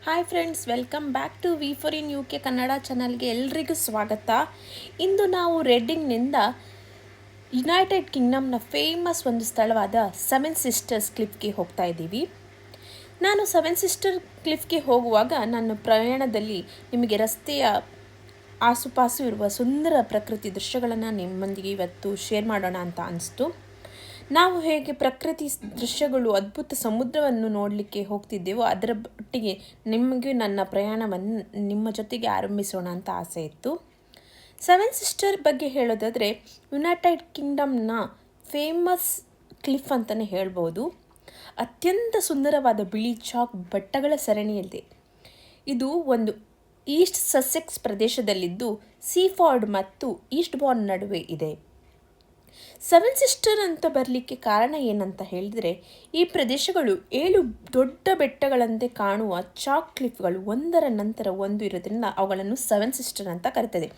Hi friends, welcome back to we for in UK Kannada ಚಾನಲ್ಗೆ ಎಲ್ರಿಗೂ ಸ್ವಾಗತ. ಇಂದು ನಾವು ರೆಡ್ಡಿಂಗ್ನಿಂದ ಯುನೈಟೆಡ್ ಕಿಂಗ್ಡಮ್ನ ಫೇಮಸ್ ಒಂದು ಸ್ಥಳವಾದ ಸೆವೆನ್ ಸಿಸ್ಟರ್ಸ್ ಕ್ಲಿಫ್ಗೆ ಹೋಗ್ತಾ ಇದ್ದೀವಿ. ನಾನು ಸೆವೆನ್ ಸಿಸ್ಟರ್ ಕ್ಲಿಫ್ಗೆ ಹೋಗುವಾಗ ನನ್ನ ಪ್ರಯಾಣದಲ್ಲಿ ನಿಮಗೆ ರಸ್ತೆಯ ಆಸುಪಾಸು ಇರುವ ಸುಂದರ ಪ್ರಕೃತಿ ದೃಶ್ಯಗಳನ್ನು ನಿಮ್ಮೊಂದಿಗೆ ಇವತ್ತು ಶೇರ್ ಮಾಡೋಣ ಅಂತ ಅನಿಸ್ತು. ನಾವು ಹೇಗೆ ಪ್ರಕೃತಿ ದೃಶ್ಯಗಳು, ಅದ್ಭುತ ಸಮುದ್ರವನ್ನು ನೋಡಲಿಕ್ಕೆ ಹೋಗ್ತಿದ್ದೆವೋ ಅದರ ಒಟ್ಟಿಗೆ ನಿಮಗೆ ನನ್ನ ಪ್ರಯಾಣವನ್ನು ನಿಮ್ಮ ಜೊತೆಗೆ ಆರಂಭಿಸೋಣ ಅಂತ ಆಸೆ ಇತ್ತು. ಸೆವೆನ್ ಸಿಸ್ಟರ್ ಬಗ್ಗೆ ಹೇಳೋದಾದರೆ ಯುನೈಟೆಡ್ ಕಿಂಗ್ಡಮ್ನ ಫೇಮಸ್ ಕ್ಲಿಫ್ ಅಂತಲೇ ಹೇಳ್ಬೋದು. ಅತ್ಯಂತ ಸುಂದರವಾದ ಬಿಳಿ ಚಾಕ್ ಬೆಟ್ಟಗಳ ಸರಣಿಯಲ್ಲಿದೆ. ಇದು ಒಂದು ಈಸ್ಟ್ ಸಸೆಕ್ಸ್ ಪ್ರದೇಶದಲ್ಲಿದ್ದು ಸೀಫೋರ್ಡ್ ಮತ್ತು ಈಸ್ಟ್ ಬಾರ್ನ್ ನಡುವೆ ಇದೆ. ಸೆವೆನ್ ಸಿಸ್ಟರ್ ಅಂತ ಬರಲಿಕ್ಕೆ ಕಾರಣ ಏನಂತ ಹೇಳಿದರೆ, ಈ ಪ್ರದೇಶಗಳು 7 ದೊಡ್ಡ ಬೆಟ್ಟಗಳಂತೆ ಕಾಣುವ ಚಾಕ್ ಕ್ಲಿಫ್ಗಳು ಒಂದರ ನಂತರ ಒಂದು ಇರೋದ್ರಿಂದ ಅವುಗಳನ್ನು ಸೆವೆನ್ ಸಿಸ್ಟರ್ ಅಂತ ಕರೀತದೆ.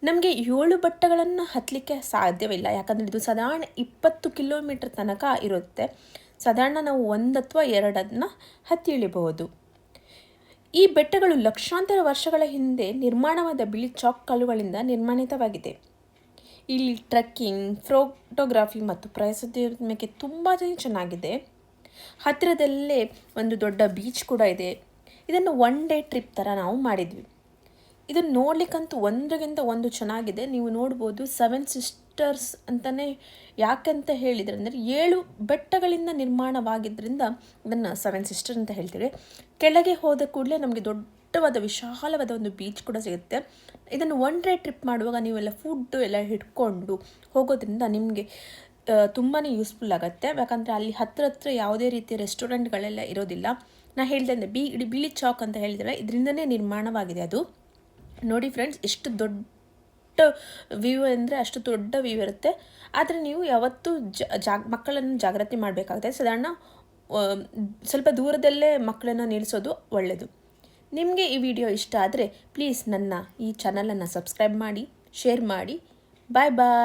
ನಮಗೆ 7 ಬೆಟ್ಟಗಳನ್ನು ಹತ್ತಲಿಕ್ಕೆ ಸಾಧ್ಯವಿಲ್ಲ, ಯಾಕಂದರೆ ಇದು ಸಾಧಾರಣ 20 ಕಿಲೋಮೀಟರ್ ತನಕ ಇರುತ್ತೆ. ಸಾಧಾರಣ ನಾವು 1 ಅಥವಾ 2 ಹತ್ತಿ ಇಳಿಬಹುದು. ಈ ಬೆಟ್ಟಗಳು ಲಕ್ಷಾಂತರ ವರ್ಷಗಳ ಹಿಂದೆ ನಿರ್ಮಾಣವಾದ ಬಿಳಿ ಚಾಕ್ ಕಲ್ಲುಗಳಿಂದ ನಿರ್ಮಾಣಿತವಾಗಿದೆ. ಇಲ್ಲಿ ಟ್ರೆಕ್ಕಿಂಗ್, ಫೋಟೋಗ್ರಫಿ ಮತ್ತು ಪ್ರವಾಸೋದ್ಯಮಕ್ಕೆ ತುಂಬ ಚೆನ್ನಾಗಿದೆ. ಹತ್ತಿರದಲ್ಲೇ ಒಂದು ದೊಡ್ಡ ಬೀಚ್ ಕೂಡ ಇದೆ. ಇದನ್ನು 1 ಡೇ ಟ್ರಿಪ್ ಥರ ನಾವು ಮಾಡಿದ್ವಿ. ಇದನ್ನು ನೋಡ್ಲಿಕ್ಕಂತೂ ಒಂದರಿಗಿಂತ ಒಂದು ಚೆನ್ನಾಗಿದೆ. ನೀವು ನೋಡ್ಬೋದು, ಸೆವೆನ್ ಸಿಸ್ಟರ್ಸ್ ಅಂತಲೇ ಯಾಕಂತ ಹೇಳಿದರೆ ಅಂದರೆ 7 ಬೆಟ್ಟಗಳಿಂದ ನಿರ್ಮಾಣವಾಗಿದ್ದರಿಂದ ಇದನ್ನು ಸೆವೆನ್ ಸಿಸ್ಟರ್ ಅಂತ ಹೇಳ್ತೀವಿ. ಕೆಳಗೆ ಹೋದ ಕೂಡಲೇ ನಮಗೆ ದೊಡ್ಡವಾದ ವಿಶಾಲವಾದ ಒಂದು ಬೀಚ್ ಕೂಡ ಸಿಗುತ್ತೆ. ಇದನ್ನು 1 ಡೇ ಟ್ರಿಪ್ ಮಾಡುವಾಗ ನೀವೆಲ್ಲ ಫುಡ್ಡು ಎಲ್ಲ ಹಿಡ್ಕೊಂಡು ಹೋಗೋದ್ರಿಂದ ನಿಮಗೆ ತುಂಬಾ ಯೂಸ್ಫುಲ್ ಆಗುತ್ತೆ. ಯಾಕಂದರೆ ಅಲ್ಲಿ ಹತ್ತಿರ ಯಾವುದೇ ರೀತಿಯ ರೆಸ್ಟೋರೆಂಟ್ಗಳೆಲ್ಲ ಇರೋದಿಲ್ಲ. ನಾನು ಹೇಳಿದೆ ಬಿಳಿ ಚಾಕ್ ಅಂತ ಹೇಳಿದರೆ ಇದರಿಂದನೇ ನಿರ್ಮಾಣವಾಗಿದೆ ಅದು. ನೋಡಿ ಫ್ರೆಂಡ್ಸ್, ಎಷ್ಟು ದೊಡ್ಡ ವ್ಯೂ ಅಂದರೆ ಅಷ್ಟು ದೊಡ್ಡ ವ್ಯೂ ಇರುತ್ತೆ. ಆದರೆ ನೀವು ಯಾವತ್ತೂ ಮಕ್ಕಳನ್ನು ಜಾಗೃತಿ ಮಾಡಬೇಕಾಗುತ್ತೆ. ಸಾಧಾರಣ ಸ್ವಲ್ಪ ದೂರದಲ್ಲೇ ಮಕ್ಕಳನ್ನು ನಿಲ್ಲಿಸೋದು ಒಳ್ಳೆಯದು. ನಿಮಗೆ ಈ ವಿಡಿಯೋ ಇಷ್ಟ ಆದರೆ ಪ್ಲೀಸ್ ನನ್ನ ಈ ಚಾನಲನ್ನು ಸಬ್ಸ್ಕ್ರೈಬ್ ಮಾಡಿ, ಶೇರ್ ಮಾಡಿ. ಬಾಯ್ ಬಾಯ್.